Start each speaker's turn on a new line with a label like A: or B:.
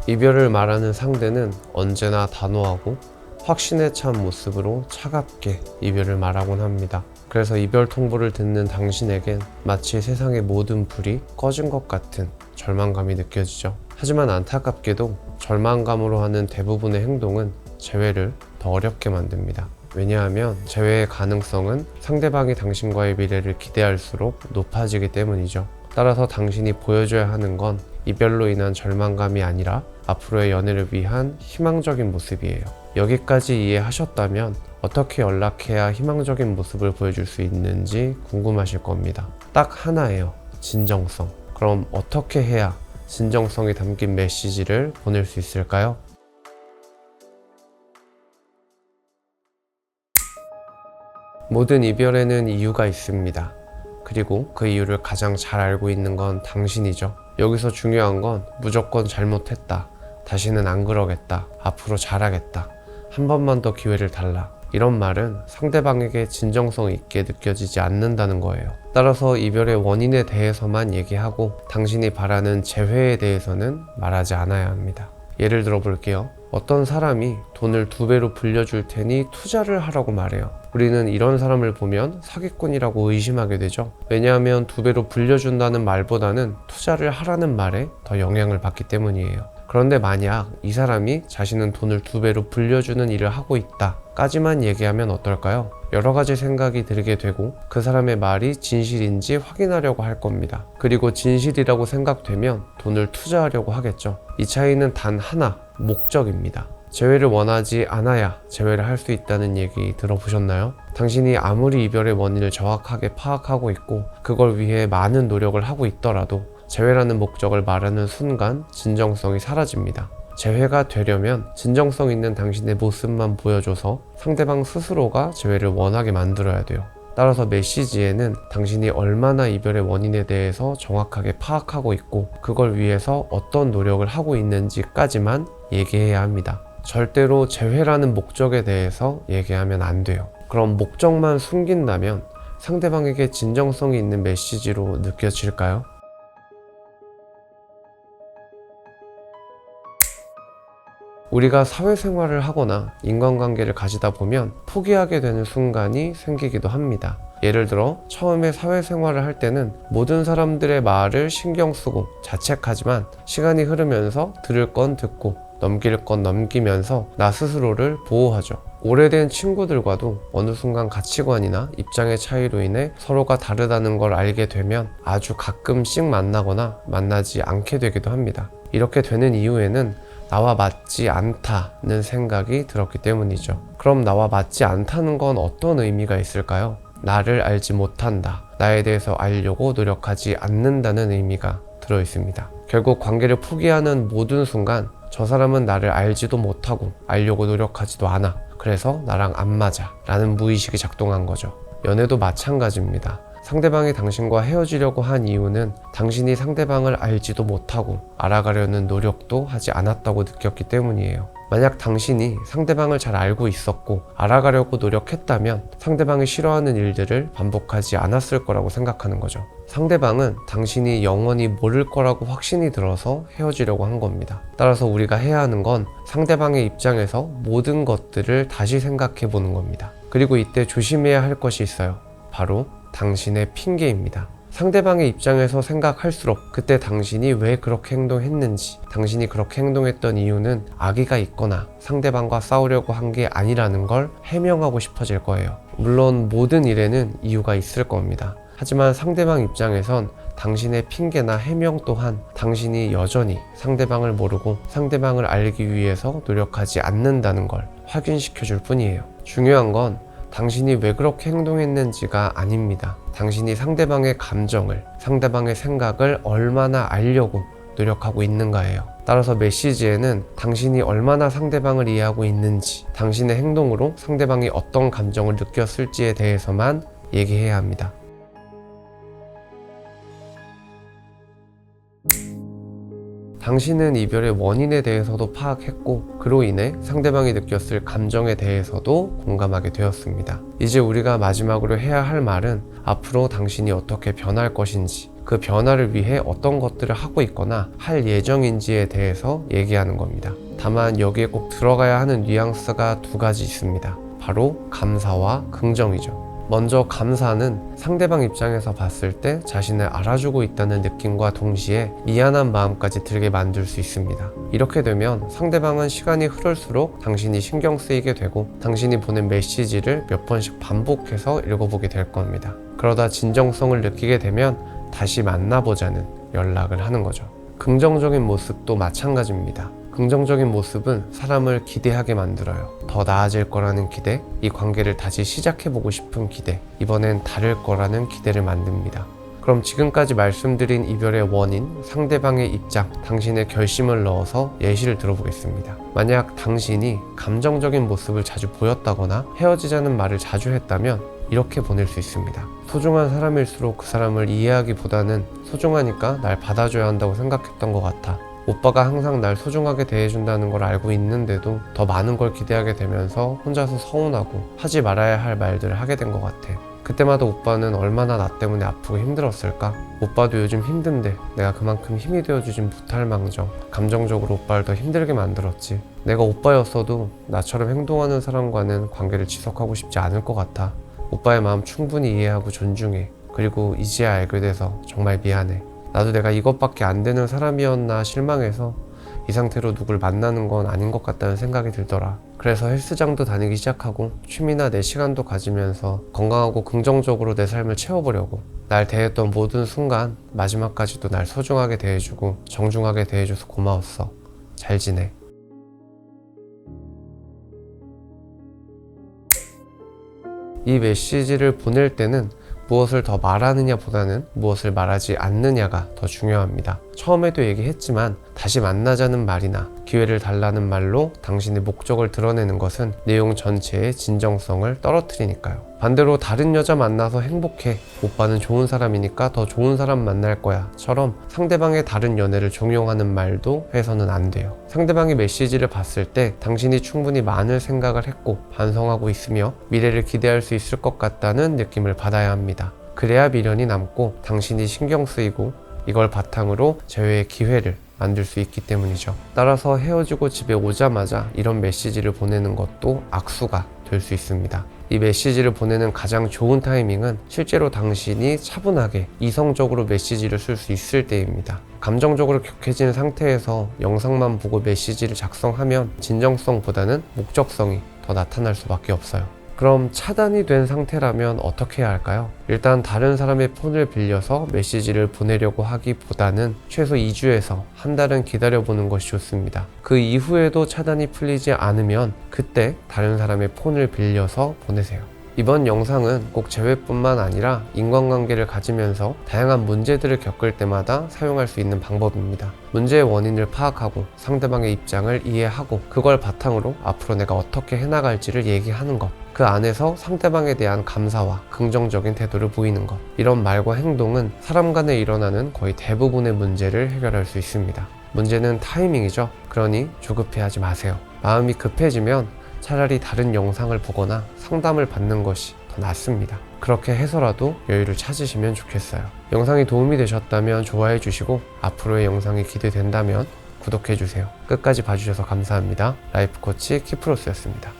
A: 이별을 말하는 상대는 언제나 단호하고 확신에 찬 모습으로 차갑게 이별을 말하곤 합니다. 그래서 이별 통보를 듣는 당신에겐 마치 세상의 모든 불이 꺼진 것 같은 절망감이 느껴지죠. 하지만 안타깝게도 절망감으로 하는 대부분의 행동은 재회를 더 어렵게 만듭니다. 왜냐하면 재회의 가능성은 상대방이 당신과의 미래를 기대할수록 높아지기 때문이죠. 따라서 당신이 보여줘야 하는 건 이별로 인한 절망감이 아니라 앞으로의 연애를 위한 희망적인 모습이에요. 여기까지 이해하셨다면 어떻게 연락해야 희망적인 모습을 보여줄 수 있는지 궁금하실 겁니다. 딱 하나예요. 진정성. 그럼 어떻게 해야 진정성이 담긴 메시지를 보낼 수 있을까요? 모든 이별에는 이유가 있습니다. 그리고 그 이유를 가장 잘 알고 있는 건 당신이죠. 여기서 중요한 건 무조건 잘못했다, 다시는 안 그러겠다, 앞으로 잘하겠다, 한 번만 더 기회를 달라, 이런 말은 상대방에게 진정성 있게 느껴지지 않는다는 거예요. 따라서 이별의 원인에 대해서만 얘기하고 당신이 바라는 재회에 대해서는 말하지 않아야 합니다. 예를 들어 볼게요. 어떤 사람이 돈을 2배로 불려줄 테니 투자를 하라고 말해요. 우리는 이런 사람을 보면 사기꾼이라고 의심하게 되죠. 왜냐하면 2배로 불려준다는 말보다는 투자를 하라는 말에 더 영향을 받기 때문이에요. 그런데 만약 이 사람이 자신은 돈을 2배로 불려주는 일을 하고 있다 까지만 얘기하면 어떨까요? 여러 가지 생각이 들게 되고 그 사람의 말이 진실인지 확인하려고 할 겁니다. 그리고 진실이라고 생각되면 돈을 투자하려고 하겠죠. 이 차이는 단 하나, 목적입니다. 재회를 원하지 않아야 재회를 할 수 있다는 얘기 들어보셨나요? 당신이 아무리 이별의 원인을 정확하게 파악하고 있고 그걸 위해 많은 노력을 하고 있더라도 재회라는 목적을 말하는 순간 진정성이 사라집니다. 재회가 되려면 진정성 있는 당신의 모습만 보여줘서 상대방 스스로가 재회를 원하게 만들어야 돼요. 따라서 메시지에는 당신이 얼마나 이별의 원인에 대해서 정확하게 파악하고 있고 그걸 위해서 어떤 노력을 하고 있는지까지만 얘기해야 합니다. 절대로 재회라는 목적에 대해서 얘기하면 안 돼요. 그럼 목적만 숨긴다면 상대방에게 진정성이 있는 메시지로 느껴질까요? 우리가 사회생활을 하거나 인간관계를 가지다 보면 포기하게 되는 순간이 생기기도 합니다. 예를 들어 처음에 사회생활을 할 때는 모든 사람들의 말을 신경 쓰고 자책하지만 시간이 흐르면서 들을 건 듣고 넘길 건 넘기면서 나 스스로를 보호하죠. 오래된 친구들과도 어느 순간 가치관이나 입장의 차이로 인해 서로가 다르다는 걸 알게 되면 아주 가끔씩 만나거나 만나지 않게 되기도 합니다. 이렇게 되는 이유에는 나와 맞지 않다는 생각이 들었기 때문이죠. 그럼 나와 맞지 않다는 건 어떤 의미가 있을까요? 나를 알지 못한다, 나에 대해서 알려고 노력하지 않는다는 의미가 들어 있습니다. 결국 관계를 포기하는 모든 순간 저 사람은 나를 알지도 못하고 알려고 노력하지도 않아, 그래서 나랑 안 맞아 라는 무의식이 작동한 거죠. 연애도 마찬가지입니다. 상대방이 당신과 헤어지려고 한 이유는 당신이 상대방을 알지도 못하고 알아가려는 노력도 하지 않았다고 느꼈기 때문이에요. 만약 당신이 상대방을 잘 알고 있었고 알아가려고 노력했다면 상대방이 싫어하는 일들을 반복하지 않았을 거라고 생각하는 거죠. 상대방은 당신이 영원히 모를 거라고 확신이 들어서 헤어지려고 한 겁니다. 따라서 우리가 해야 하는 건 상대방의 입장에서 모든 것들을 다시 생각해 보는 겁니다. 그리고 이때 조심해야 할 것이 있어요. 바로 당신의 핑계입니다. 상대방의 입장에서 생각할수록 그때 당신이 왜 그렇게 행동했는지, 당신이 그렇게 행동했던 이유는 악의가 있거나 상대방과 싸우려고 한 게 아니라는 걸 해명하고 싶어질 거예요. 물론 모든 일에는 이유가 있을 겁니다. 하지만 상대방 입장에선 당신의 핑계나 해명 또한 당신이 여전히 상대방을 모르고 상대방을 알기 위해서 노력하지 않는다는 걸 확인시켜 줄 뿐이에요. 중요한 건 당신이 왜 그렇게 행동했는지가 아닙니다. 당신이 상대방의 감정을, 상대방의 생각을 얼마나 알려고 노력하고 있는가예요. 따라서 메시지에는 당신이 얼마나 상대방을 이해하고 있는지, 당신의 행동으로 상대방이 어떤 감정을 느꼈을지에 대해서만 얘기해야 합니다. 당신은 이별의 원인에 대해서도 파악했고 그로 인해 상대방이 느꼈을 감정에 대해서도 공감하게 되었습니다. 이제 우리가 마지막으로 해야 할 말은 앞으로 당신이 어떻게 변할 것인지, 그 변화를 위해 어떤 것들을 하고 있거나 할 예정인지에 대해서 얘기하는 겁니다. 다만 여기에 꼭 들어가야 하는 뉘앙스가 두 가지 있습니다. 바로 감사와 긍정이죠. 먼저 감사는 상대방 입장에서 봤을 때 자신을 알아주고 있다는 느낌과 동시에 미안한 마음까지 들게 만들 수 있습니다. 이렇게 되면 상대방은 시간이 흐를수록 당신이 신경 쓰이게 되고 당신이 보낸 메시지를 몇 번씩 반복해서 읽어보게 될 겁니다. 그러다 진정성을 느끼게 되면 다시 만나보자는 연락을 하는 거죠. 긍정적인 모습도 마찬가지입니다. 긍정적인 모습은 사람을 기대하게 만들어요. 더 나아질 거라는 기대, 이 관계를 다시 시작해보고 싶은 기대, 이번엔 다를 거라는 기대를 만듭니다. 그럼 지금까지 말씀드린 이별의 원인, 상대방의 입장, 당신의 결심을 넣어서 예시를 들어보겠습니다. 만약 당신이 감정적인 모습을 자주 보였다거나 헤어지자는 말을 자주 했다면 이렇게 보낼 수 있습니다. 소중한 사람일수록 그 사람을 이해하기보다는 소중하니까 날 받아줘야 한다고 생각했던 것 같아. 오빠가 항상 날 소중하게 대해준다는 걸 알고 있는데도 더 많은 걸 기대하게 되면서 혼자서 서운하고 하지 말아야 할 말들을 하게 된 것 같아. 그때마다 오빠는 얼마나 나 때문에 아프고 힘들었을까? 오빠도 요즘 힘든데 내가 그만큼 힘이 되어주진 못할 망정 감정적으로 오빠를 더 힘들게 만들었지. 내가 오빠였어도 나처럼 행동하는 사람과는 관계를 지속하고 싶지 않을 것 같아. 오빠의 마음 충분히 이해하고 존중해. 그리고 이제야 알게 돼서 정말 미안해. 나도 내가 이것밖에 안 되는 사람이었나 실망해서 이 상태로 누굴 만나는 건 아닌 것 같다는 생각이 들더라. 그래서 헬스장도 다니기 시작하고 취미나 내 시간도 가지면서 건강하고 긍정적으로 내 삶을 채워보려고. 날 대했던 모든 순간 마지막까지도 날 소중하게 대해주고 정중하게 대해줘서 고마웠어. 잘 지내. 이 메시지를 보낼 때는 무엇을 더 말하느냐 보다는 무엇을 말하지 않느냐가 더 중요합니다. 처음에도 얘기했지만 다시 만나자는 말이나 기회를 달라는 말로 당신의 목적을 드러내는 것은 내용 전체의 진정성을 떨어뜨리니까요. 반대로 다른 여자 만나서 행복해, 오빠는 좋은 사람이니까 더 좋은 사람 만날 거야 처럼 상대방의 다른 연애를 종용하는 말도 해서는 안 돼요. 상대방의 메시지를 봤을 때 당신이 충분히 많은 생각을 했고 반성하고 있으며 미래를 기대할 수 있을 것 같다는 느낌을 받아야 합니다. 그래야 미련이 남고 당신이 신경 쓰이고 이걸 바탕으로 재회의 기회를 만들 수 있기 때문이죠. 따라서 헤어지고 집에 오자마자 이런 메시지를 보내는 것도 악수가 될 수 있습니다. 이 메시지를 보내는 가장 좋은 타이밍은 실제로 당신이 차분하게 이성적으로 메시지를 쓸 수 있을 때입니다. 감정적으로 격해진 상태에서 영상만 보고 메시지를 작성하면 진정성보다는 목적성이 더 나타날 수밖에 없어요. 그럼 차단이 된 상태라면 어떻게 해야 할까요? 일단 다른 사람의 폰을 빌려서 메시지를 보내려고 하기보다는 최소 2주에서 한 달은 기다려보는 것이 좋습니다. 그 이후에도 차단이 풀리지 않으면 그때 다른 사람의 폰을 빌려서 보내세요. 이번 영상은 꼭 재회뿐만 아니라 인간관계를 가지면서 다양한 문제들을 겪을 때마다 사용할 수 있는 방법입니다. 문제의 원인을 파악하고 상대방의 입장을 이해하고 그걸 바탕으로 앞으로 내가 어떻게 해나갈지를 얘기하는 것, 그 안에서 상대방에 대한 감사와 긍정적인 태도를 보이는 것, 이런 말과 행동은 사람 간에 일어나는 거의 대부분의 문제를 해결할 수 있습니다. 문제는 타이밍이죠. 그러니 조급해하지 마세요. 마음이 급해지면 차라리 다른 영상을 보거나 상담을 받는 것이 더 낫습니다. 그렇게 해서라도 여유를 찾으시면 좋겠어요. 영상이 도움이 되셨다면 좋아해 주시고 앞으로의 영상이 기대된다면 구독해 주세요. 끝까지 봐주셔서 감사합니다. 라이프코치 키프로스였습니다.